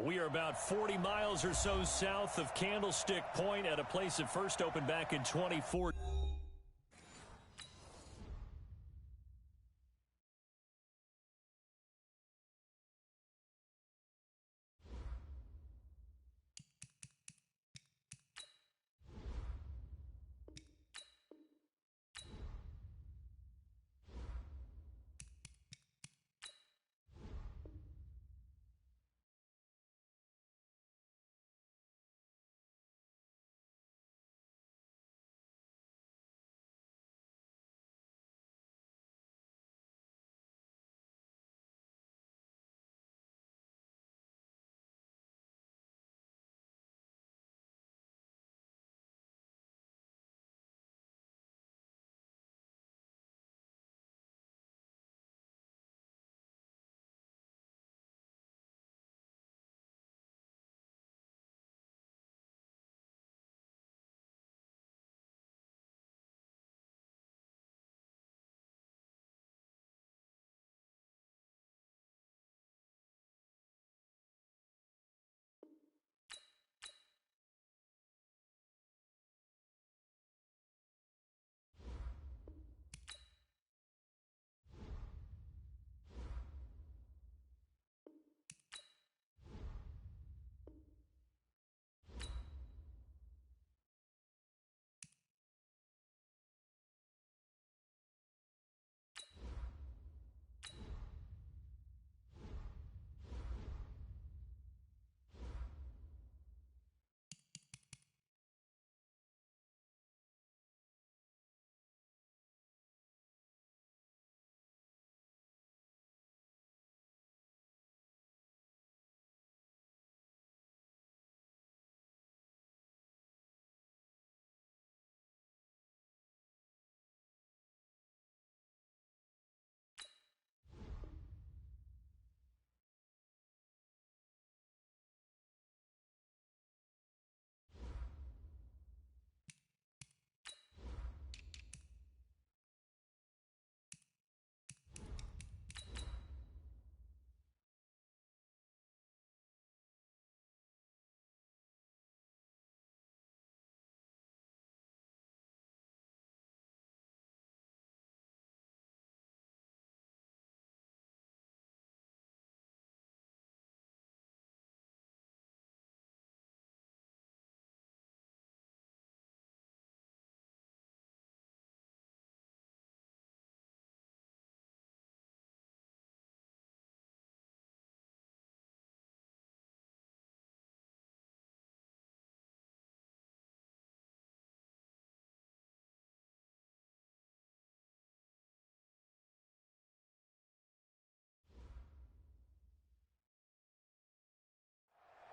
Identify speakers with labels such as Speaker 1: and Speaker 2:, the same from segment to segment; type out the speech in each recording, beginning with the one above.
Speaker 1: We are about 40 miles or so south of Candlestick Point at a place that first opened back in 2014.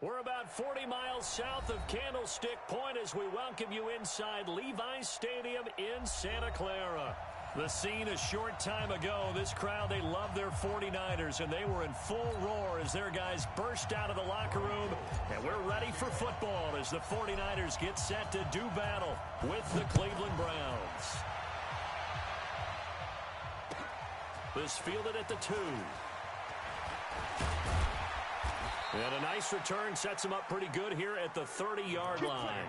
Speaker 1: We're about 40 miles south of Candlestick Point as we welcome you inside Levi's Stadium in Santa Clara. The scene a short time ago, this crowd, they love their 49ers, and they were in full roar as their guys burst out of the locker room. And we're ready for football as the 49ers get set to do battle with the Cleveland Browns. This fielded at the 2. And a nice return sets them up pretty good here at the 30-yard line.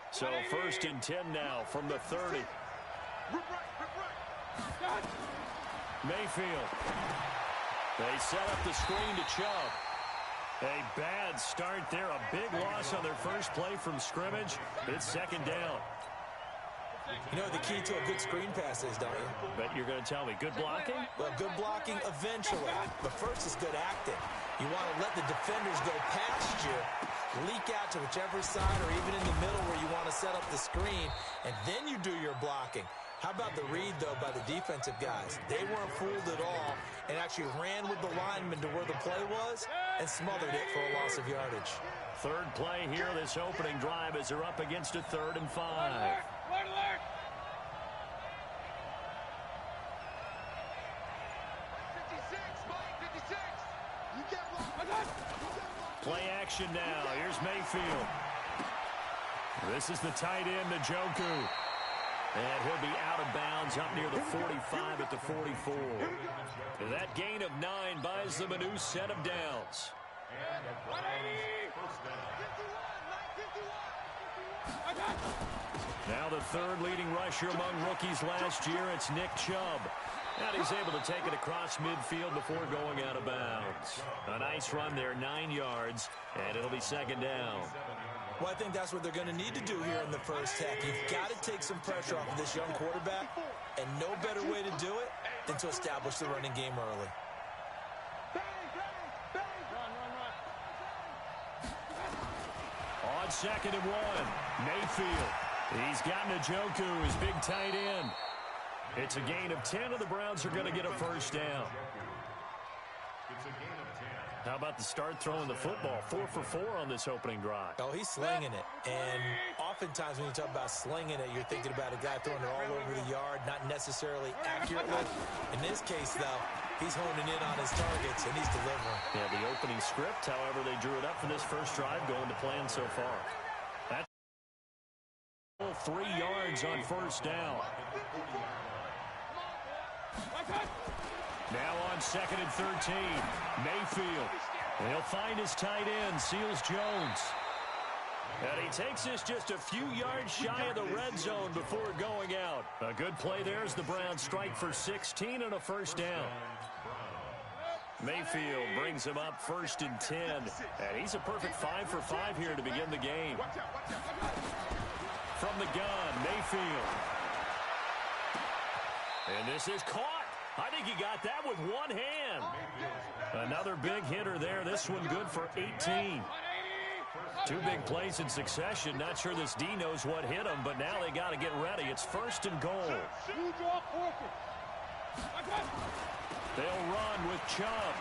Speaker 1: So 1st and 10 now from the 30. Mayfield. They set up the screen to Chubb. A bad start there. A big loss on their first play from scrimmage. It's 2nd down.
Speaker 2: You know what the key to a good screen pass is, don't you?
Speaker 1: Bet you're going to tell me. Good blocking?
Speaker 2: Well, good blocking eventually. But first is good acting. You want to let the defenders go past you, leak out to whichever side or even in the middle where you want to set up the screen, and then you do your blocking. How about the read, though, by the defensive guys? They weren't fooled at all and actually ran with the lineman to where the play was and smothered it for a loss of yardage.
Speaker 1: 3rd play here, this opening drive, as they're up against a 3rd and 5.
Speaker 3: Red alert! 56, Mike, 56. You get one.
Speaker 1: Play action now. Here's Mayfield. This is the tight end, Njoku. And he'll be out of bounds up near the 45 at the 44. That gain of 9 buys them a new set of downs. Now the third leading rusher among rookies last year, it's Nick Chubb. And he's able to take it across midfield before going out of bounds. A nice run there, 9 yards, and it'll be second down.
Speaker 2: Well, I think that's what they're going to need to do here in the first half. You've got to take some pressure off of this young quarterback, and no better way to do it than to establish the running game early.
Speaker 1: On 2nd and 1, Mayfield. He's got Njoku, his big tight end. It's a gain of 10, and the Browns are going to get a first down. How about the start throwing the football? 4 for 4 on this opening drive.
Speaker 2: Oh, he's slinging it. And oftentimes when you talk about slinging it, you're thinking about a guy throwing it all over the yard, not necessarily accurately. In this case, though, he's honing in on his targets, and he's delivering.
Speaker 1: Yeah, the opening script, however, they drew it up for this first drive, going to plan so far. That's 3 yards on first down. Now on 2nd and 13, Mayfield. He'll find his tight end, Seals Jones. And he takes this just a few yards shy of the red zone before going out. A good play there as the Browns strike for 16 and a first down. Mayfield brings him up 1st and 10. And he's a perfect 5 for 5 here to begin the game. From the gun, Mayfield. And this is caught. I think he got that with one hand. Another big hitter there. This one good for 18. 2 big plays in succession. Not sure this D knows what hit him, but now they got to get ready. It's 1st and goal. They'll run with Chubb.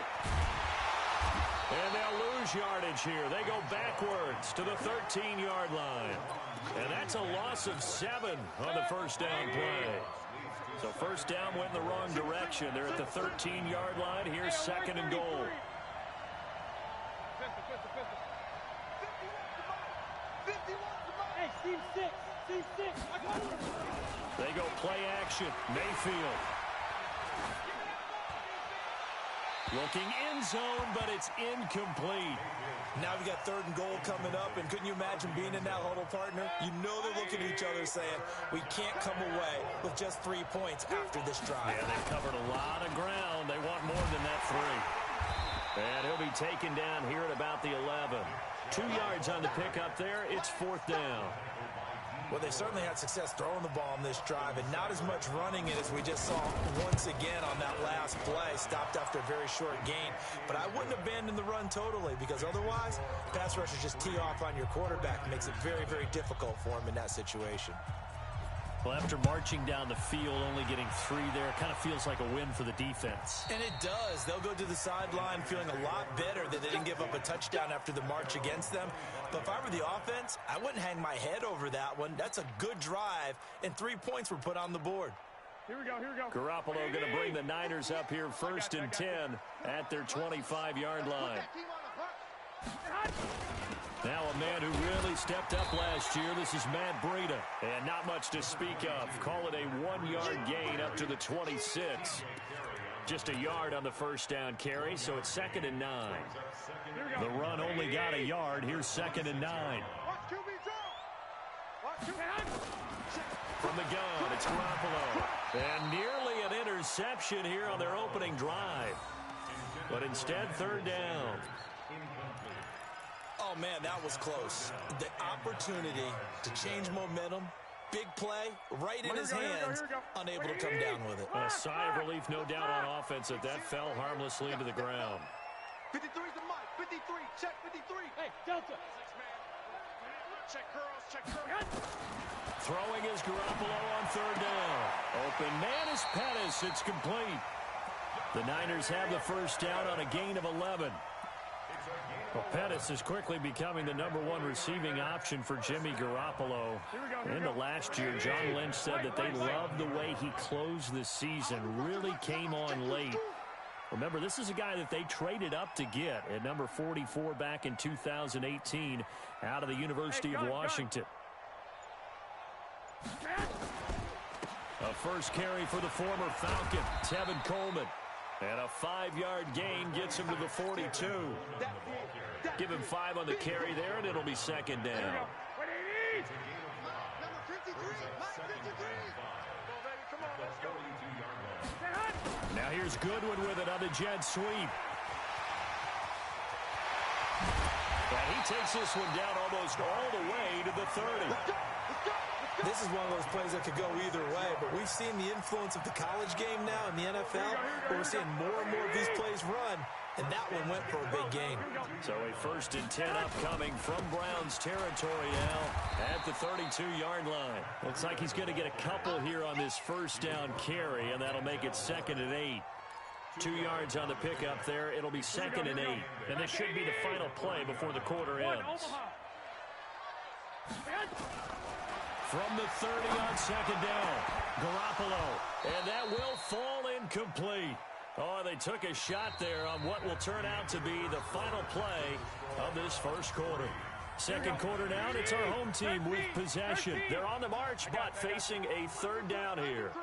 Speaker 1: And they'll lose yardage here. They go backwards to the 13-yard line. And that's a loss of 7 on the first down play. So first down went in the wrong direction. They're at the 13-yard line. Here's 2nd and goal. They go play action. Mayfield. Looking end zone, but it's incomplete.
Speaker 2: Now we got 3rd and goal coming up, and couldn't you imagine being in that huddle, partner? You know they're looking at each other saying, we can't come away with just 3 points after this drive.
Speaker 1: Yeah, they've covered a lot of ground. They want more than that 3. And he'll be taken down here at about the 11. 2 yards on the pickup there. It's 4th down.
Speaker 2: Well, they certainly had success throwing the ball on this drive, and not as much running it as we just saw once again on that last play. Stopped after a very short gain. But I wouldn't abandon the run totally, because otherwise, pass rushers just tee off on your quarterback. It makes it very, very difficult for him in that situation.
Speaker 1: Well, after marching down the field, only getting 3 there, kind of feels like a win for the defense.
Speaker 2: And it does. They'll go to the sideline feeling a lot better that they didn't give up a touchdown after the march against them. But if I were the offense, I wouldn't hang my head over that one. That's a good drive, and 3 points were put on the board.
Speaker 3: Here we go, here we go.
Speaker 1: Garoppolo going to bring the Niners up here 1st and 10 at their 25-yard line. Now a man who really stepped up last year. This is Matt Breida. And not much to speak of. Call it a 1-yard gain up to the 26. Just a yard on the first down carry, so it's 2nd and 9. The run only got a yard. Here's 2nd and 9. From the gun, it's Garoppolo. And nearly an interception here on their opening drive. But instead, 3rd down.
Speaker 2: Oh, man, that was close. The opportunity to change momentum, big play, right in his hands, unable to come down with it.
Speaker 1: A sigh of relief, no doubt, on offense that fell harmlessly to the ground.
Speaker 3: 53's the mic. 53. Check 53. Hey, Delta. Check curls. Check curls.
Speaker 1: Throwing is Garoppolo on 3rd down. Open man is Pettis. It's complete. The Niners have the first down on a gain of 11. Well, Pettis is quickly becoming the #1 receiving option for Jimmy Garoppolo. Into last year, John Lynch said that they loved the way he closed the season, really came on late. Remember, this is a guy that they traded up to get at number 44 back in 2018 out of the University of Washington. A first carry for the former Falcon, Tevin Coleman. And a 5-yard gain gets him to the 42. Give him 5 on the carry there, and it'll be second down. Now here's Goodwin with it on the jet sweep. And he takes this one down almost all the way to the 30.
Speaker 2: This is one of those plays that could go either way, but we've seen the influence of the college game now in the NFL, where we're seeing more and more of these plays run, and that one went for a big gain.
Speaker 1: So a 1st and 10 upcoming from Browns territory now at the 32-yard line. Looks like he's going to get a couple here on this first down carry, and that'll make it 2nd and 8. 2 yards on the pickup there. It'll be 2nd and 8. And this should be the final play before the quarter ends. From the 30 on 2nd down, Garoppolo. And that will fall incomplete. Oh, they took a shot there on what will turn out to be the final play of this first quarter. Second quarter now, it's our home team with possession. They're on the march, but facing a 3rd down here.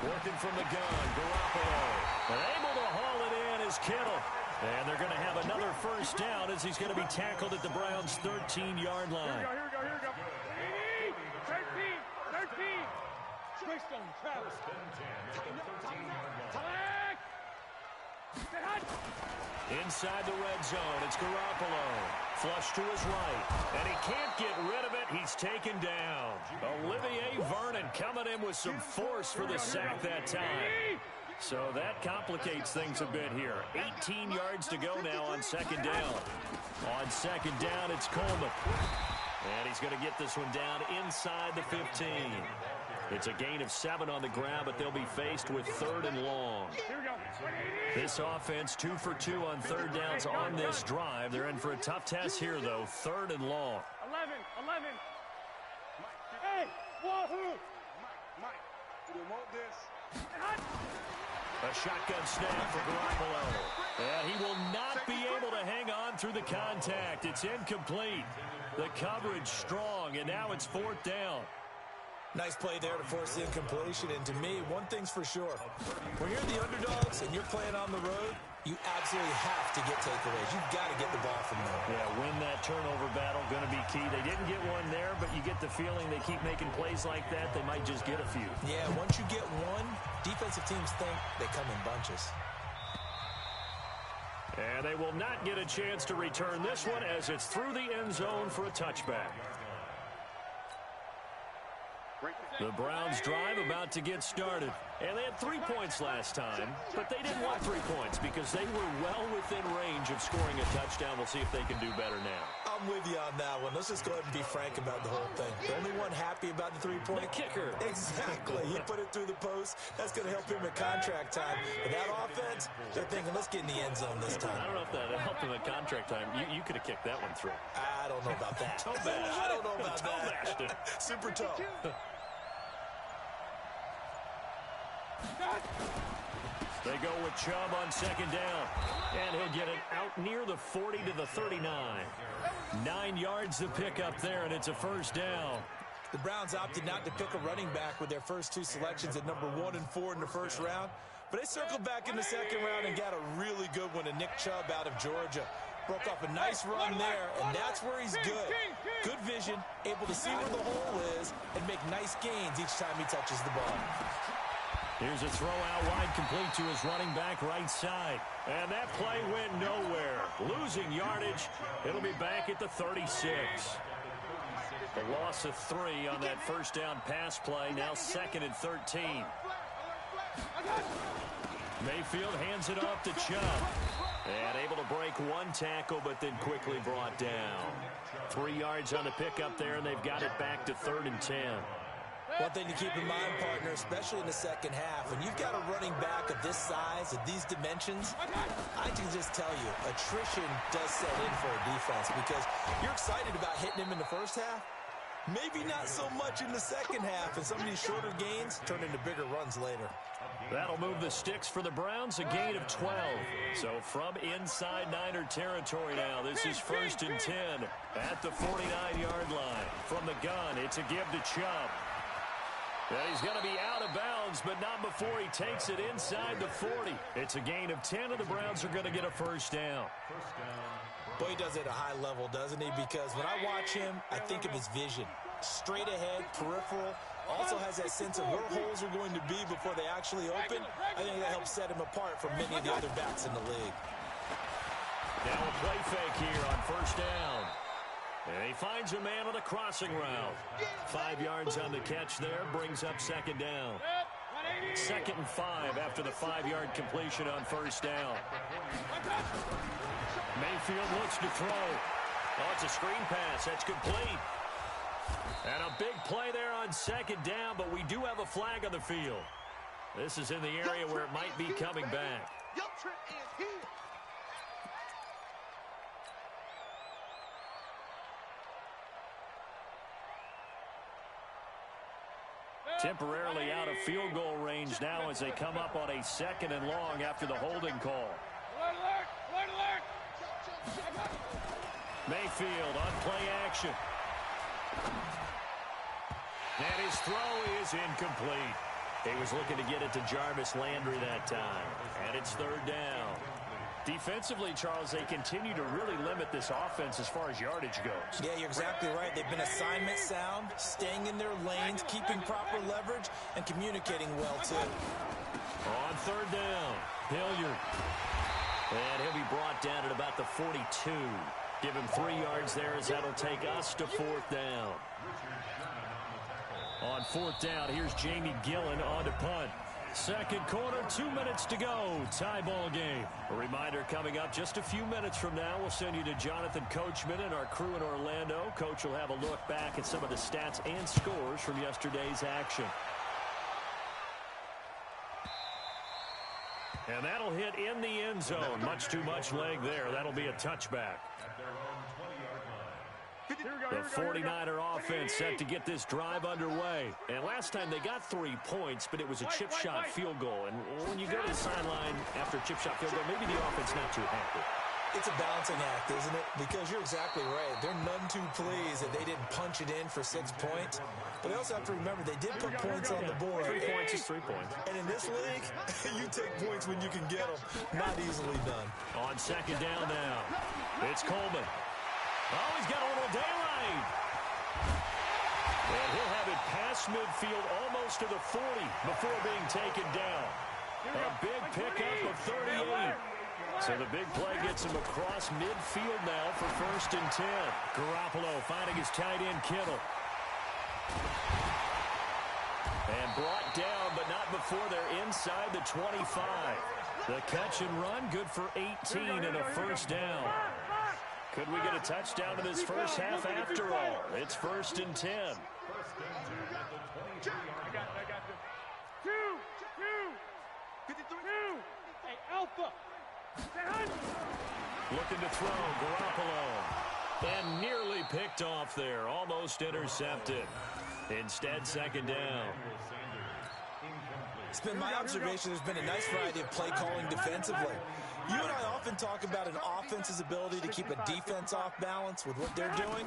Speaker 1: Working from the gun, Garoppolo. And able to haul it in is Kittle. And they're going to have another first down as he's going to be tackled at the Browns' 13-yard line.
Speaker 3: Here we go. 13. Greystone, Travis.
Speaker 1: Inside the red zone, it's Garoppolo. Flush to his right. And he can't get rid of it. He's taken down. Olivier Vernon coming in with some force for the sack that time. So that complicates things a bit here. 18 yards to go now on 2nd down. On 2nd down, it's Coleman. And he's going to get this one down inside the 15. It's a gain of 7 on the ground, but they'll be faced with 3rd and long. This offense 2 for 2 on 3rd downs on this drive. They're in for a tough test here, though. 3rd and long.
Speaker 3: 11. Hey, wahoo! Mike, you want this?
Speaker 1: A shotgun snap for Garoppolo. And he will not be able to hang on through the contact. It's incomplete. The coverage strong, and now it's 4th down.
Speaker 2: Nice play there to force the incompletion. And to me, one thing's for sure. When you're the underdogs and you're playing on the road, you absolutely have to get takeaways. You've got to get the ball from there.
Speaker 1: Yeah, win that turnover battle, going to be key. They didn't get one there, but you get the feeling they keep making plays like that, they might just get a few.
Speaker 2: Yeah, once you get one, defensive teams think they come in bunches.
Speaker 1: And they will not get a chance to return this one as it's through the end zone for a touchback. The Browns drive about to get started. And they had 3 points last time, but they didn't want 3 points because they were well within range of scoring a touchdown. We'll see if they can do better now.
Speaker 2: I'm with you on that one. Let's just go ahead and be frank about the whole thing. The only one happy about the 3-point?
Speaker 1: The kicker.
Speaker 2: Exactly. He put it through the post. That's going to help him at contract time. But that offense, they're thinking, let's get in the end zone this time.
Speaker 1: I don't know if that helped him at contract time. You could have kicked that one through.
Speaker 2: I don't know about that.
Speaker 1: Toe bash.
Speaker 2: I don't know about
Speaker 1: toe
Speaker 2: that.
Speaker 1: Bashed it.
Speaker 2: Super toe.
Speaker 1: They go with Chubb on 2nd down. And he'll get it out near the 40 to the 39. 9 yards to pick up there, and it's a first down.
Speaker 2: The Browns opted not to pick a running back with their first 2 selections at number 1 and 4 in the first round. But they circled back in the second round and got a really good one in Nick Chubb out of Georgia. Broke off a nice run there, and that's where he's good. Good vision, able to see where the hole is, and make nice gains each time he touches the ball.
Speaker 1: Here's a throw out wide, complete to his running back right side. And that play went nowhere. Losing yardage. It'll be back at the 36. A loss of 3 on that first down pass play. Now 2nd and 13. Mayfield hands it off to Chubb. And able to break 1 tackle, but then quickly brought down. 3 yards on the pickup there, and they've got it back to 3rd and 10.
Speaker 2: One thing to keep in mind, partner, especially in the second half, when you've got a running back of this size, of these dimensions, I can just tell you, attrition does set in for a defense because you're excited about hitting him in the first half, maybe not so much in the second half, and some of these shorter gains turn into bigger runs later.
Speaker 1: That'll move the sticks for the Browns, a gain of 12. So from inside Niner territory now, this is 1st and 10 at the 49-yard line. From the gun, it's a give to Chubb. And he's going to be out of bounds, but not before he takes it inside the 40. It's a gain of 10, and the Browns are going to get a first down.
Speaker 2: Boy, he does it at a high level, doesn't he? Because when I watch him, I think of his vision. Straight ahead, peripheral. Also has that sense of where holes are going to be before they actually open. I think that helps set him apart from many of the other backs in the league.
Speaker 1: Now a play fake here on first down. And he finds a man on a crossing route. 5 yards on the catch there, brings up second down. 2nd and 5 after the 5-yard completion on first down. Mayfield looks to throw. Oh, it's a screen pass. That's complete. And a big play there on second down, but we do have a flag on the field. This is in the area where it might be coming back. Temporarily out of field goal range now as they come up on a 2nd and long after the holding call. Mayfield on play action. And his throw is incomplete. He was looking to get it to Jarvis Landry that time. And it's 3rd down. Defensively, Charles, they continue to really limit this offense as far as yardage goes.
Speaker 2: Yeah, you're exactly right. They've been assignment sound, staying in their lanes, keeping proper leverage, and communicating well, too.
Speaker 1: On 3rd down, Hilliard. And he'll be brought down at about the 42. Give him 3 yards there as that'll take us to 4th down. On 4th down, here's Jamie Gillen on to punt. Second quarter, 2 minutes to go. Tie ball game. A reminder coming up just a few minutes from now. We'll send you to Jonathan Coachman and our crew in Orlando. Coach will have a look back at some of the stats and scores from yesterday's action. And that'll hit in the end zone. Much too much leg there. That'll be a touchback. The 49er offense set to get this drive underway. And last time they got 3 points, but it was a chip shot field goal. And when you go to the sideline after a chip shot field goal, maybe the offense not too happy.
Speaker 2: It's a balancing act, isn't it? Because you're exactly right. They're none too pleased that they didn't punch it in for 6 points. But they also have to remember they did put points on the board.
Speaker 1: 3 points is 3 points.
Speaker 2: And in this league, you take points when you can get them. Not easily done.
Speaker 1: On second down now, it's Coleman. Oh, he's got a little daylight. And he'll have it past midfield almost to the 40 before being taken down. A big pickup of 38. So the big play gets him across midfield now for 1st and 10. Garoppolo finding his tight end Kittle. And brought down, but not before they're inside the 25. The catch and run, good for 18 and a first down. Could we get a touchdown in this first half after all? It's 1st and 10.
Speaker 3: I got you. 2. Hey, Alpha.
Speaker 1: Looking to throw, Garoppolo. And nearly picked off there, almost intercepted. Instead, 2nd down.
Speaker 2: It's been my observation there's been a nice variety of play calling defensively. You and I often talk about an offense's ability to keep a defense off balance with what they're doing.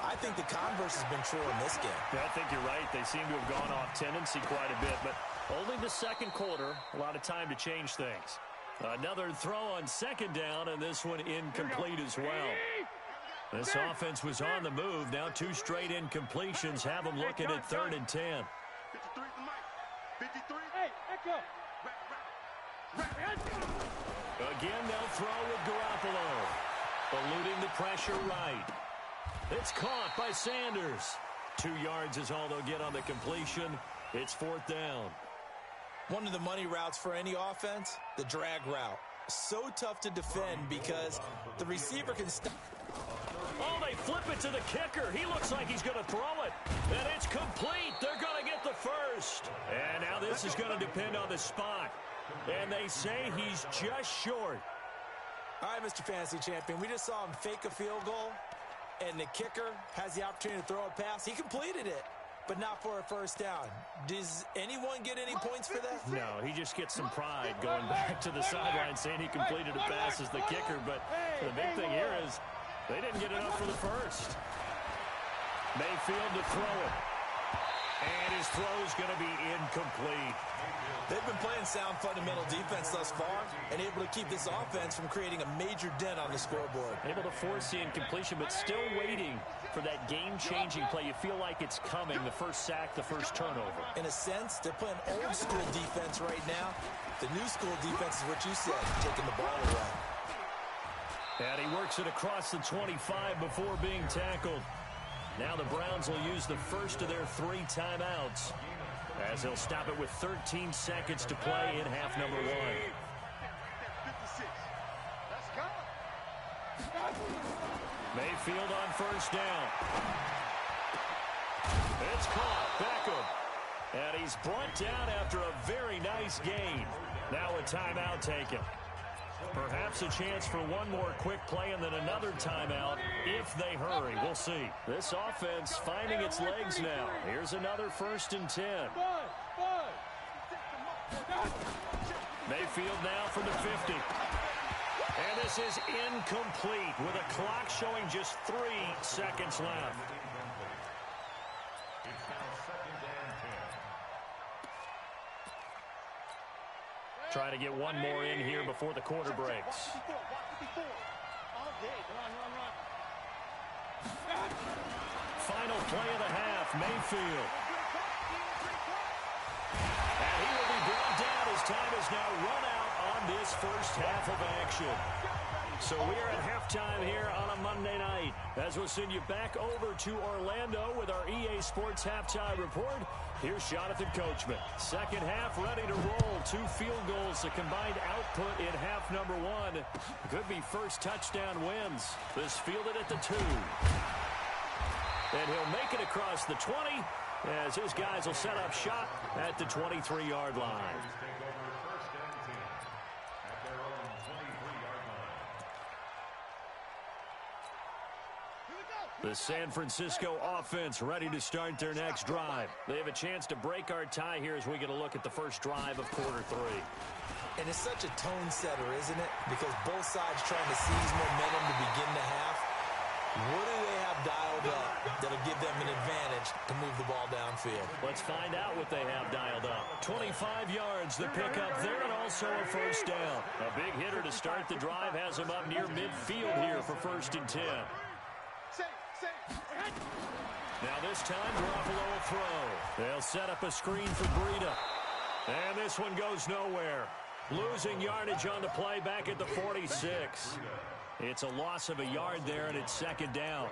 Speaker 2: I think the converse has been true in this game.
Speaker 1: Yeah, I think you're right. They seem to have gone off tendency quite a bit, but only the 2nd quarter, a lot of time to change things. Another throw on 2nd down, and this one incomplete as well. This offense was on the move. Now 2 straight incompletions have them looking at 3rd and 10.
Speaker 3: 53. Hey, Echo.
Speaker 1: Again, they'll throw with Garoppolo. Eluding the pressure right. It's caught by Sanders. 2 yards is all they'll get on the completion. It's 4th down.
Speaker 2: One of the money routes for any offense, the drag route. So tough to defend because the receiver can stop.
Speaker 1: Oh, they flip it to the kicker. He looks like he's going to throw it. And it's complete. They're going to get the first. And now this is going to depend on the spot. And they say he's just short.
Speaker 2: All right, Mr. Fantasy Champion, we just saw him fake a field goal, and the kicker has the opportunity to throw a pass. He completed it. but not for a first down. Does anyone get any points for that?
Speaker 1: No, he just gets some pride going back to the sideline saying he completed a pass as the kicker. But the big thing here is they didn't get enough for the first. Mayfield to throw it. And his throw is going to be incomplete.
Speaker 2: They've been playing sound fundamental defense thus far and able to keep this offense from creating a major dent on the scoreboard.
Speaker 1: Able to force the incompletion, but still waiting for that game-changing play. You feel like it's coming, the first sack, the first turnover.
Speaker 2: In a sense, they're playing old-school defense right now. The new-school defense is what you said, taking the ball away.
Speaker 1: And he works it across the 25 before being tackled. Now the Browns will use the first of their 3 timeouts, as they'll stop it with 13 seconds to play in half number 1. Mayfield on first down. It's caught. Beckham. And he's brought down after a very nice gain. Now a timeout taken. Perhaps a chance for one more quick play and then another timeout if they hurry. We'll see. This offense finding its legs now. Here's another 1st and 10. Mayfield now from the 50. And this is incomplete with a clock showing just 3 seconds left. Trying to get one more in here before the quarter breaks. Final play of the half, Mayfield. And he will be brought down as time is now run out on this first half of action. So we are at halftime here on a Monday night, as we'll send you back over to Orlando with our EA Sports Halftime Report. Here's Jonathan Coachman. Second half ready to roll. 2 field goals, the combined output in half number 1. Could be first touchdown wins. This fielded at the 2. And he'll make it across the 20 as his guys will set up shop at the 23-yard line. The San Francisco offense ready to start their next drive. They have a chance to break our tie here as we get a look at the first drive of quarter 3.
Speaker 2: And it's such a tone setter, isn't it? Because both sides trying to seize momentum to begin the half. What do they have dialed up that'll give them an advantage to move the ball downfield?
Speaker 1: Let's find out what they have dialed up. 25 yards, the pickup there, and also a first down. A big hitter to start the drive has him up near midfield here for 1st and 10. Now this time, Garoppolo will throw. They'll set up a screen for Breida. And this one goes nowhere. Losing yardage on the play back at the 46. It's a loss of a yard there, and it's 2nd down.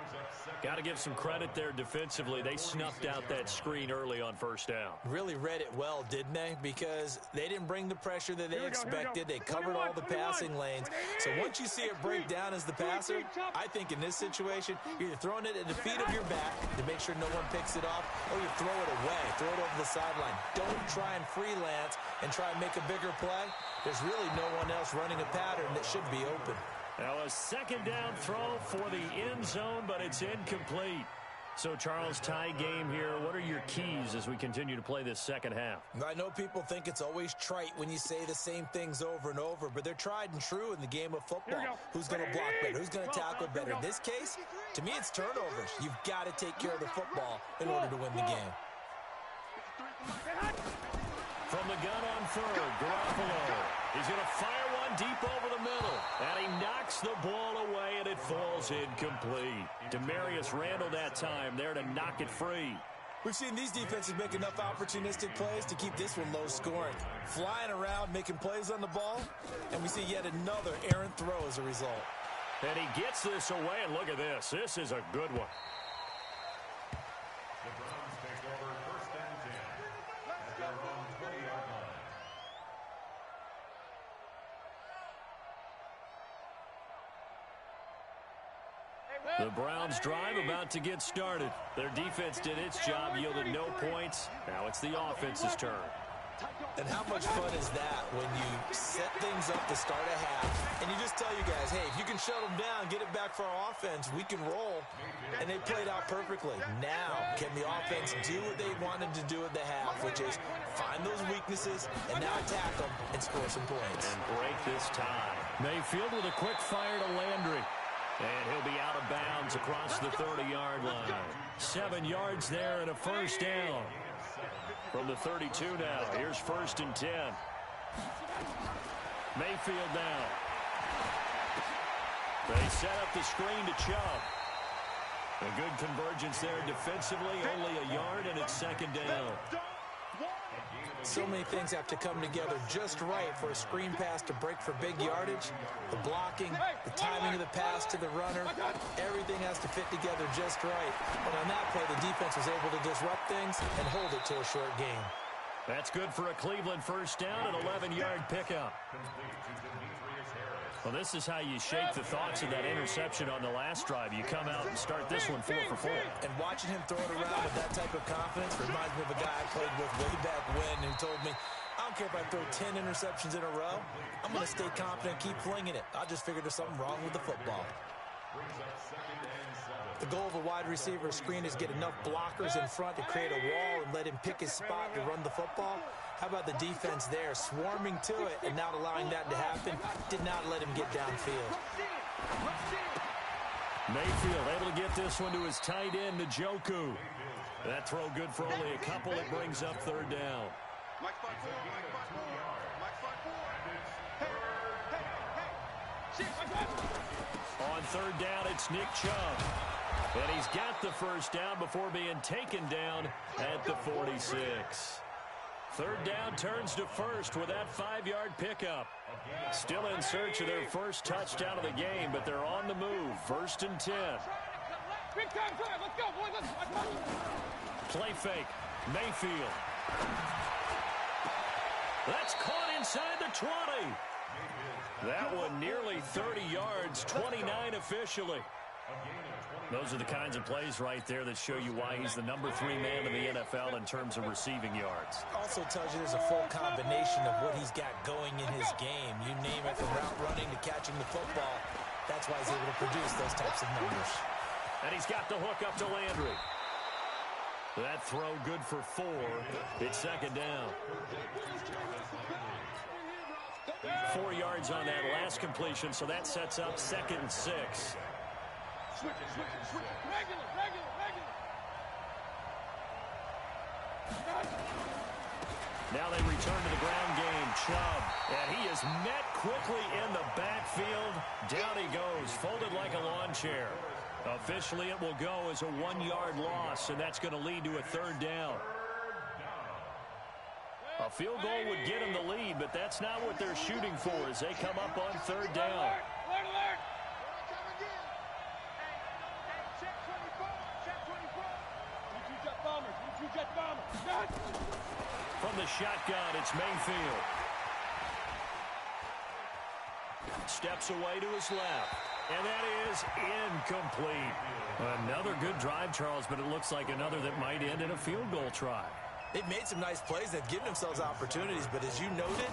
Speaker 1: Got to give some credit there defensively. They snuffed out that screen early on 1st down.
Speaker 2: Really read it well, didn't they? Because they didn't bring the pressure that they expected. They covered all the passing lanes. So once you see it break down as the passer, I think in this situation, you're either throwing it at the feet of your back to make sure no one picks it off, or you throw it away, throw it over the sideline. Don't try and freelance and try and make a bigger play. There's really no one else running a pattern that should be open.
Speaker 1: Now a 2nd down throw for the end zone, but it's incomplete. So, Charles, tie game here. What are your keys as we continue to play this second half?
Speaker 2: I know people think it's always trite when you say the same things over and over, but they're tried and true in the game of football. Who's going to block better? Who's going to tackle better? In this case, to me, it's turnovers. You've got to take care of the football in order to win the game.
Speaker 1: From the gun on 3rd, Garoppolo. He's going to fire one deep over the middle. And he knocks the ball away, and it falls incomplete. Demarius Randall that time there to knock it free.
Speaker 2: We've seen these defenses make enough opportunistic plays to keep this one low scoring. Flying around, making plays on the ball, and we see yet another errant throw as a result.
Speaker 1: And he gets this away, and look at this. This is a good one. The Browns drive about to get started. Their defense did its job, yielded no points. Now it's the offense's turn.
Speaker 2: And how much fun is that when you set things up to start a half and you just tell your guys, hey, if you can shut them down, get it back for our offense, we can roll. And they played out perfectly. Now, can the offense do what they wanted to do at the half, which is find those weaknesses and now attack them and score some points.
Speaker 1: And break this tie. Mayfield with a quick fire to Landry. And he'll be out of bounds across the 30-yard line. 7 yards there and a first down. From the 32 now, here's 1st and 10. Mayfield now. They set up the screen to Chubb. A good convergence there defensively, only a yard, and it's 2nd down.
Speaker 2: So many things have to come together just right for a screen pass to break for big yardage. The blocking, the timing of the pass to the runner, everything has to fit together just right. And on that play, the defense was able to disrupt things and hold it to a short game.
Speaker 1: That's good for a Cleveland first down, an 11-yard pickup. Well, this is how you shake the thoughts of that interception on the last drive. You come out and start this one 4 for 4.
Speaker 2: And watching him throw it around with that type of confidence reminds me of a guy I played with way back when who told me, I don't care if I throw 10 interceptions in a row. I'm going to stay confident, keep flinging it. I just figured there's something wrong with the football. The goal of a wide receiver screen is get enough blockers in front to create a wall and let him pick his spot to run the football. How about the defense there, swarming to it and not allowing that to happen? Did not let him get downfield.
Speaker 1: Mayfield able to get this one to his tight end, Njoku. That throw good for only a couple. It brings up 3rd down. On 3rd down, it's Nick Chubb. And he's got the first down before being taken down at the 46. 3rd down turns to 1st with that 5-yard pickup. Still in search of their first touchdown of the game, but they're on the move. 1st and 10.
Speaker 3: Big time drive. Let's go, boys. Let's go.
Speaker 1: Play fake. Mayfield. That's caught inside the 20. That one nearly 30 yards, 29 officially. Those are the kinds of plays right there that show you why he's the number 3 man in the NFL in terms of receiving yards.
Speaker 2: Also tells you there's a full combination of what he's got going in his game. You name it, from route running to catching the football. That's why he's able to produce those types of numbers.
Speaker 1: And he's got the hook up to Landry. That throw good for 4. It's 2nd down. 4 yards on that last completion, so that sets up 2nd and 6.
Speaker 3: Switch. Regular.
Speaker 1: Now they return to the ground game. Chubb, and he is met quickly in the backfield. Down he goes, folded like a lawn chair. Officially, it will go as a 1-yard loss, and that's going to lead to a 3rd down. A field goal would get them the lead, but that's not what they're shooting for as they come up on 3rd down.
Speaker 3: Alert.
Speaker 1: From the shotgun, it's Mayfield. Steps away to his left. And that is incomplete. Another good drive, Charles, but it looks like another that might end in a field goal try.
Speaker 2: They've made some nice plays. They've given themselves opportunities, but as you noted,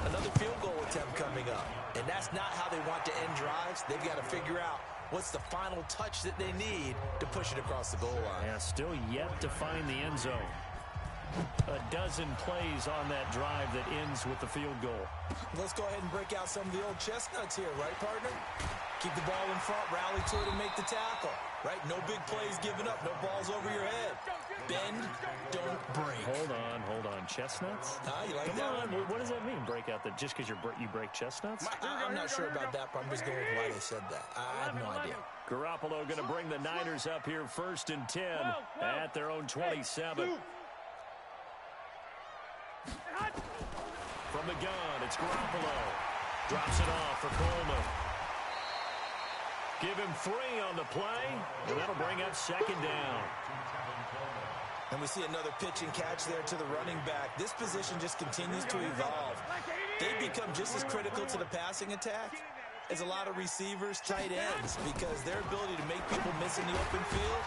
Speaker 2: another field goal attempt coming up. And that's not how they want to end drives. They've got to figure out what's the final touch that they need to push it across the goal line.
Speaker 1: Yeah, still yet to find the end zone. A dozen plays on that drive that ends with the field goal.
Speaker 2: Let's go ahead and break out some of the old chestnuts here, right, partner? Keep the ball in front, rally to it, and make the tackle. Right? No big plays given up, no balls over your head. Bend, don't break.
Speaker 1: Hold on. Chestnuts?
Speaker 2: You like
Speaker 1: Come
Speaker 2: that
Speaker 1: on.
Speaker 2: one?
Speaker 1: What does that mean, break out? That just because you break chestnuts?
Speaker 2: I'm not sure about that, but I'm just going with why they said that. I have no idea.
Speaker 1: Garoppolo going to bring the Niners up here 1st and 10 at their own 27. From the gun, it's Garoppolo. Drops it off for Coleman. Give him 3 on the play, and that'll bring up 2nd down.
Speaker 2: And we see another pitch and catch there to the running back. This position just continues to evolve. They become just as critical to the passing attack as a lot of receivers, tight ends, because their ability to make people miss in the open field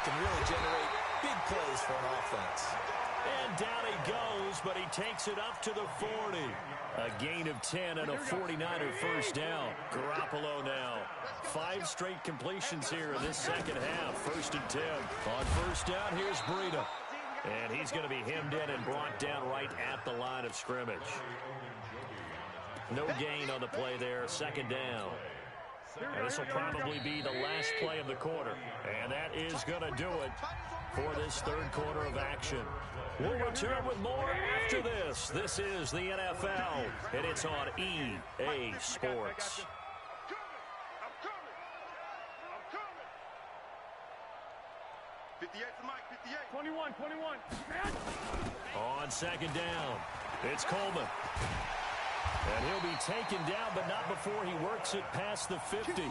Speaker 2: can really generate Big plays for an offense.
Speaker 1: And down he goes, but he takes it up to the 40. A gain of 10 and a 49er first down. Garoppolo now. 5 straight completions here in this second half. 1st and 10. On first down, here's Breida. And he's going to be hemmed in and brought down right at the line of scrimmage. No gain on the play there. 2nd down. And this will probably be the last play of the quarter. And that is going to do it for this 3rd quarter of action. We'll return with more after this. This is the NFL, and it's on EA Sports.
Speaker 3: I'm coming. 58 for Mike, 58. 21.
Speaker 1: On 2nd down, it's Coleman. And he'll be taken down, but not before he works it past the 50.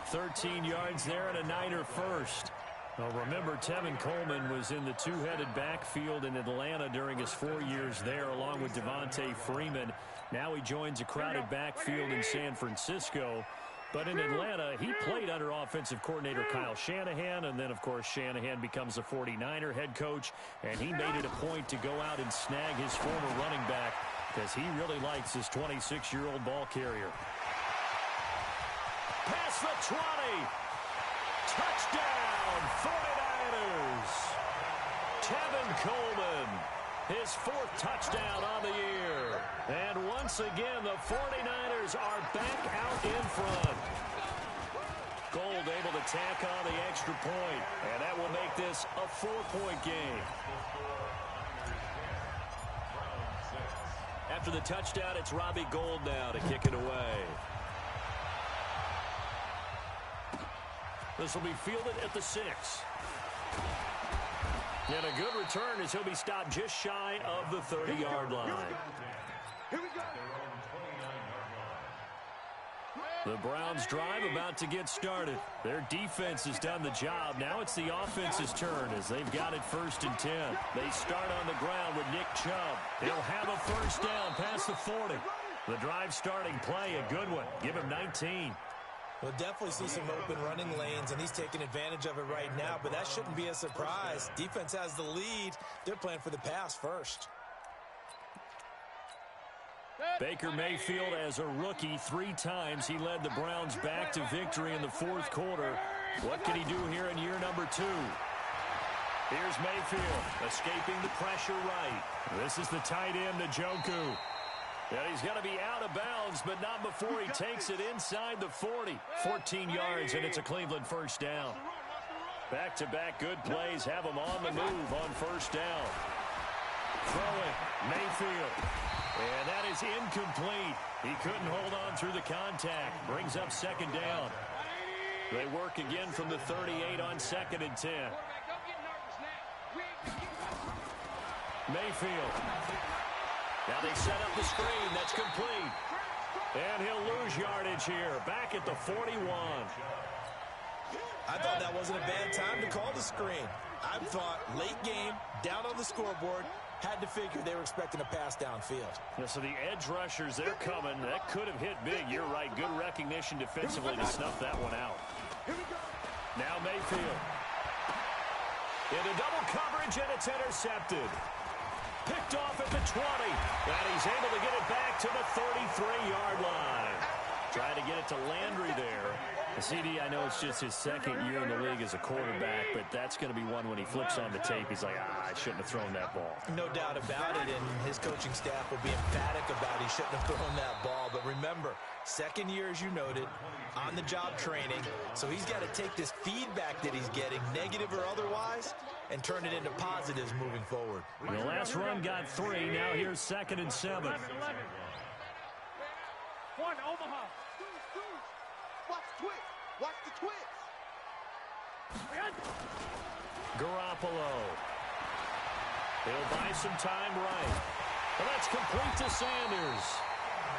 Speaker 1: 13 yards there and a Niner first. Well, remember, Tevin Coleman was in the two-headed backfield in Atlanta during his 4 years there, along with Devontae Freeman. Now he joins a crowded backfield in San Francisco. But in Atlanta, he played under offensive coordinator Kyle Shanahan, and then, of course, Shanahan becomes the 49er head coach, and he made it a point to go out and snag his former running back because he really likes his 26-year-old ball carrier. Past the 20. Touchdown, 49ers. Tevin Coleman, his 4th touchdown on the year. And once again, the 49ers are back out in front. Gold able to tack on the extra point, and that will make this a 4-point game. After the touchdown, it's Robbie Gould now to kick it away. This will be fielded at the 6. And a good return as he'll be stopped just shy of the 30-yard line.
Speaker 3: Here we go.
Speaker 1: The Browns drive about to get started. Their defense has done the job. Now it's the offense's turn as they've got it 1st and 10. They start on the ground with Nick Chubb. He'll have a first down past the 40. The drive starting play, a good one. Give him 19.
Speaker 2: We'll definitely see some open running lanes, and he's taking advantage of it right now, but that shouldn't be a surprise. Defense has the lead. They're playing for the pass first.
Speaker 1: Baker Mayfield, as a rookie, 3 times he led the Browns back to victory in the 4th quarter. What can he do here in year number 2? Here's Mayfield, escaping the pressure right. This is the tight end, Njoku. And he's going to be out of bounds, but not before he takes it inside the 40. 14 yards, and it's a Cleveland first down. Back-to-back good plays have him on the move on first down. Throwing, Mayfield. And that is incomplete. He couldn't hold on through the contact. Brings up 2nd down. They work again from the 38 on 2nd and 10. Mayfield. Now they set up the screen. That's complete. And he'll lose yardage here. Back at the 41.
Speaker 2: I thought that wasn't a bad time to call the screen. I thought late game, down on the scoreboard, had to figure they were expecting a pass downfield.
Speaker 1: Yeah, so the edge rushers, they're coming. That could have hit big. You're right. Good recognition defensively to snuff that one out. Now Mayfield. Into double coverage, and it's intercepted. Picked off at the 20. And he's able to get it back to the 33-yard line. Trying to get it to Landry there. The CD, I know it's just his 2nd year in the league as a quarterback, but that's going to be one when he flips on the tape. He's like, I shouldn't have thrown that ball.
Speaker 2: No doubt about it, and his coaching staff will be emphatic about he shouldn't have thrown that ball. But remember, 2nd year, as you noted, on-the-job training. So he's got to take this feedback that he's getting, negative or otherwise, and turn it into positives moving forward.
Speaker 1: The last run got 3. Now here's 2nd and 7.
Speaker 3: 11. One, Omaha. Watch the twist. Watch the twist.
Speaker 1: Garoppolo. He'll buy some time right. And that's complete to Sanders.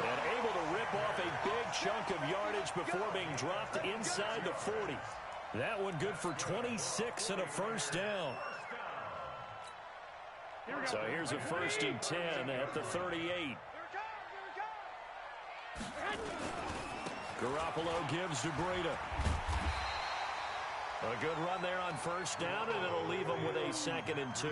Speaker 1: And able to rip off a big chunk of yardage before being dropped inside the 40. That one good for 26 and a first down. So here's a 1st and 10 at the 38. Garoppolo gives to Breida. A good run there on first down, and it'll leave them with a 2nd and 2.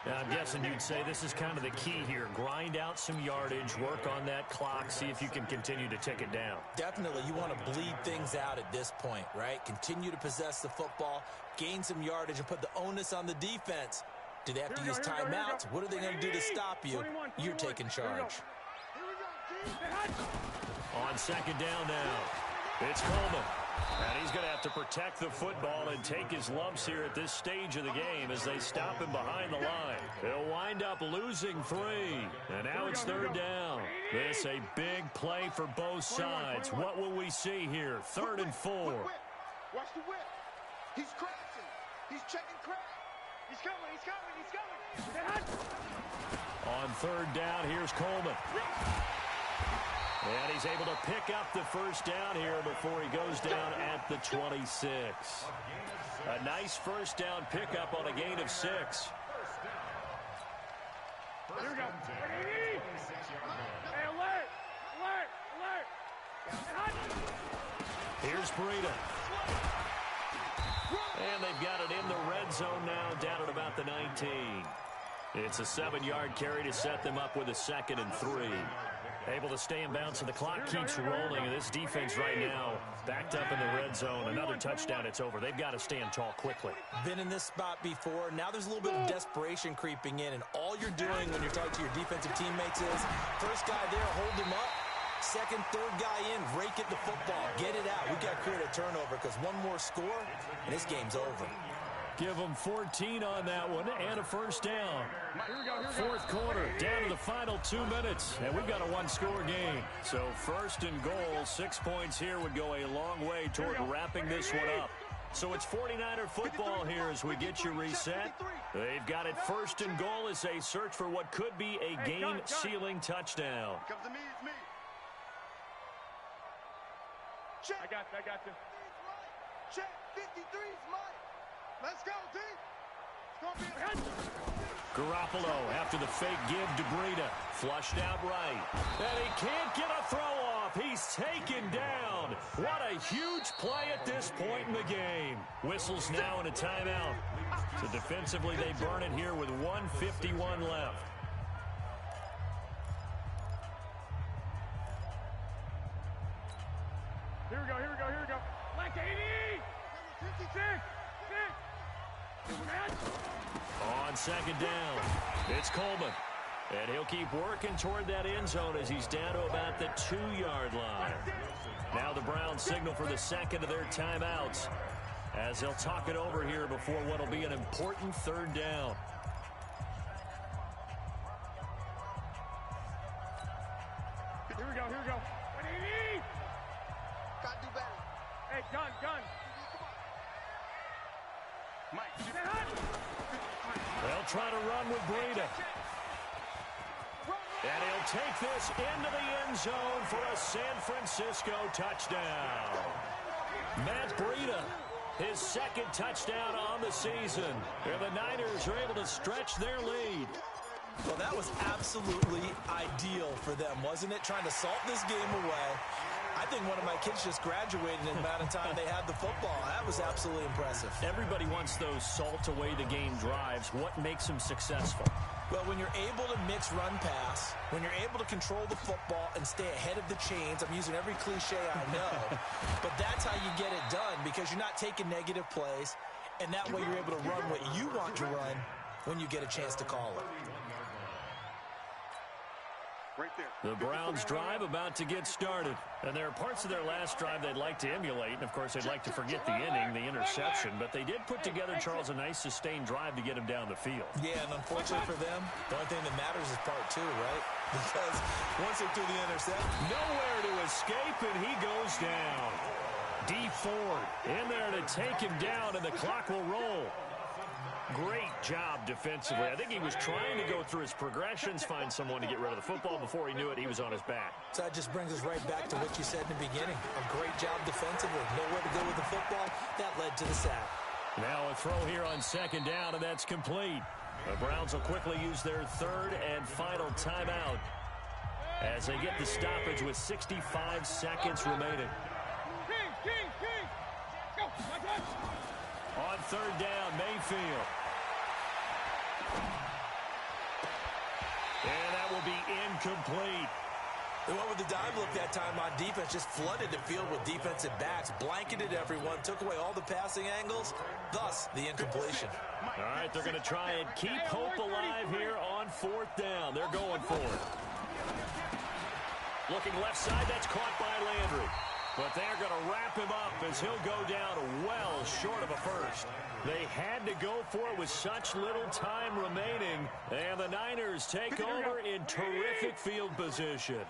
Speaker 1: Now, I'm guessing you'd say this is kind of the key here. Grind out some yardage, work on that clock, see if you can continue to tick it down.
Speaker 2: Definitely. You want to bleed things out at this point, right? Continue to possess the football, gain some yardage, and put the onus on the defense. Do they have to use timeouts? What are they going to do to stop you? You're taking charge.
Speaker 1: On 2nd down now, it's Coleman. And he's going to have to protect the football and take his lumps here at this stage of the game as they stop him behind the line. He'll wind up losing 3. And now it's 3rd down. This a big play for both sides. What will we see here? 3rd and 4.
Speaker 3: Watch the whip. He's crashing. He's checking crack. He's coming. He's coming. He's coming.
Speaker 1: On 3rd down, here's Coleman. And he's able to pick up the first down here before he goes down at the 26. A nice first down pickup on a gain of 6.
Speaker 3: Here we go. Hey, alert!
Speaker 1: Here's Breida. And they've got it in the red zone now, down at about the 19. It's a 7-yard carry to set them up with a 2nd and 3. Able to stay in bounds, and the clock keeps rolling. And this defense right now backed up in the red zone. Another touchdown, it's over. They've got to stand tall quickly.
Speaker 2: Been in this spot before. Now there's a little bit of desperation creeping in, and all you're doing when you're talking to your defensive teammates is first guy there, hold him up. Second, third guy in, rake at the football. Get it out. We got to create a turnover because one more score, and this game's over.
Speaker 1: Give them 14 on that one and a first down. 4th quarter, down to the final 2 minutes, and we've got a 1-score game. So 1st and goal, 6 points here would go a long way toward wrapping this one up. So it's 49er football here as we get you reset. They've got it 1st and goal as they search for what could be a game-sealing touchdown.
Speaker 3: Comes to me, it's me. Check. I got you. Check. 53's mine. Let's go, D.
Speaker 1: Garoppolo after the fake give to Breida. Flushed out right. And he can't get a throw off. He's taken down. What a huge play at this point in the game. Whistles now in a timeout. So defensively they burn it here with 1:51 left.
Speaker 3: Here we go. Like 80. 56.
Speaker 1: On 2nd down, it's Coleman. And he'll keep working toward that end zone as he's down to about the 2-yard line. Now the Browns signal for the 2nd of their timeouts as they'll talk it over here before what will be an important 3rd down.
Speaker 3: Here we go. 180. Gotta do better. Hey, gun. Mike.
Speaker 1: They'll try to run with Breida. And he'll take this into the end zone for a San Francisco touchdown. Matt Breida, his 2nd touchdown on the season. And the Niners are able to stretch their lead.
Speaker 2: Well, that was absolutely ideal for them, wasn't it? Trying to salt this game away. I think one of my kids just graduated in the amount of time they had the football. That was absolutely impressive.
Speaker 1: Everybody wants those salt-away-the-game drives. What makes them successful?
Speaker 2: Well, when you're able to mix run-pass, when you're able to control the football and stay ahead of the chains, I'm using every cliche I know, but that's how you get it done because you're not taking negative plays, and that way you're able to run what you want to run when you get a chance to call it.
Speaker 3: Right there.
Speaker 1: The Browns drive about to get started. And there are parts of their last drive they'd like to emulate. And, of course, they'd like to forget the inning, the interception. But they did put together, Charles, a nice sustained drive to get him down the field.
Speaker 2: Yeah, and unfortunately for them, the only thing that matters is part 2, right? Because once they threw the interception,
Speaker 1: nowhere to escape, and he goes down. D. Ford in there to take him down, and the clock will roll. Great job defensively. I think he was trying to go through his progressions, find someone to get rid of the football. Before he knew it, he was on his back.
Speaker 2: So that just brings us right back to what you said in the beginning. A great job defensively. Nowhere to go with the football. That led to the sack.
Speaker 1: Now a throw here on 2nd down, and that's complete. The Browns will quickly use their 3rd and final timeout as they get the stoppage with 65 seconds remaining. On third down, Mayfield. And that will be incomplete.
Speaker 2: They went with the dive look that time on defense, just flooded the field with defensive backs, blanketed everyone, took away all the passing angles, thus the incompletion.
Speaker 1: All right, they're going to try and keep hope alive here on fourth down. They're going for it. Looking left side, that's caught by Landry. But they're going to wrap him up as he'll go down well short of a first. They had to go for it with such little time remaining. And the Niners take over in terrific field position.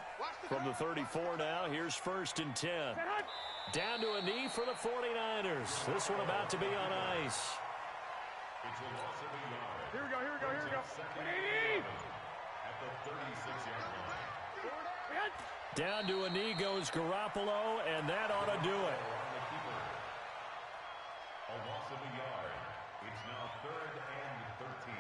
Speaker 1: From the 34 now, here's 1st and 10. Down to a knee for the 49ers. This one about to be on ice.
Speaker 3: Here we go.
Speaker 1: Down to a knee goes Garoppolo, and that ought to do it.
Speaker 4: A loss of a yard. It's now 3rd and 13.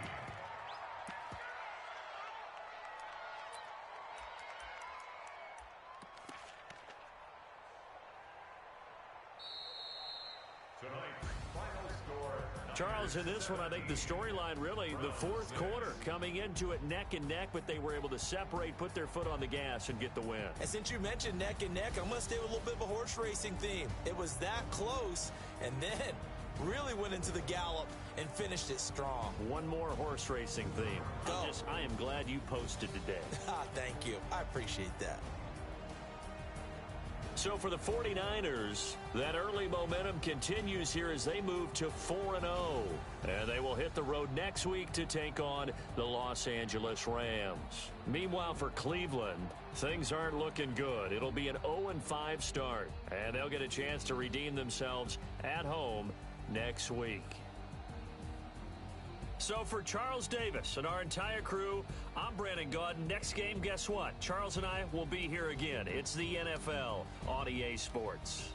Speaker 4: Tonight's final score.
Speaker 1: Charles, in this one, I think the storyline really, the fourth quarter, coming into it neck and neck, but they were able to separate, put their foot on the gas, and get the win.
Speaker 2: And since you mentioned neck and neck, I'm going to stay with a little bit of a horse racing theme. It was that close, and then really went into the gallop and finished it strong.
Speaker 1: One more horse racing theme.
Speaker 2: Go.
Speaker 1: I am glad you posted today.
Speaker 2: Thank you. I appreciate that.
Speaker 1: So for the 49ers, that early momentum continues here as they move to 4-0. And they will hit the road next week to take on the Los Angeles Rams. Meanwhile, for Cleveland, things aren't looking good. It'll be an 0-5 start, and they'll get a chance to redeem themselves at home next week. So for Charles Davis and our entire crew, I'm Brandon Gaudin. Next game, guess what? Charles and I will be here again. It's the NFL on EA Sports.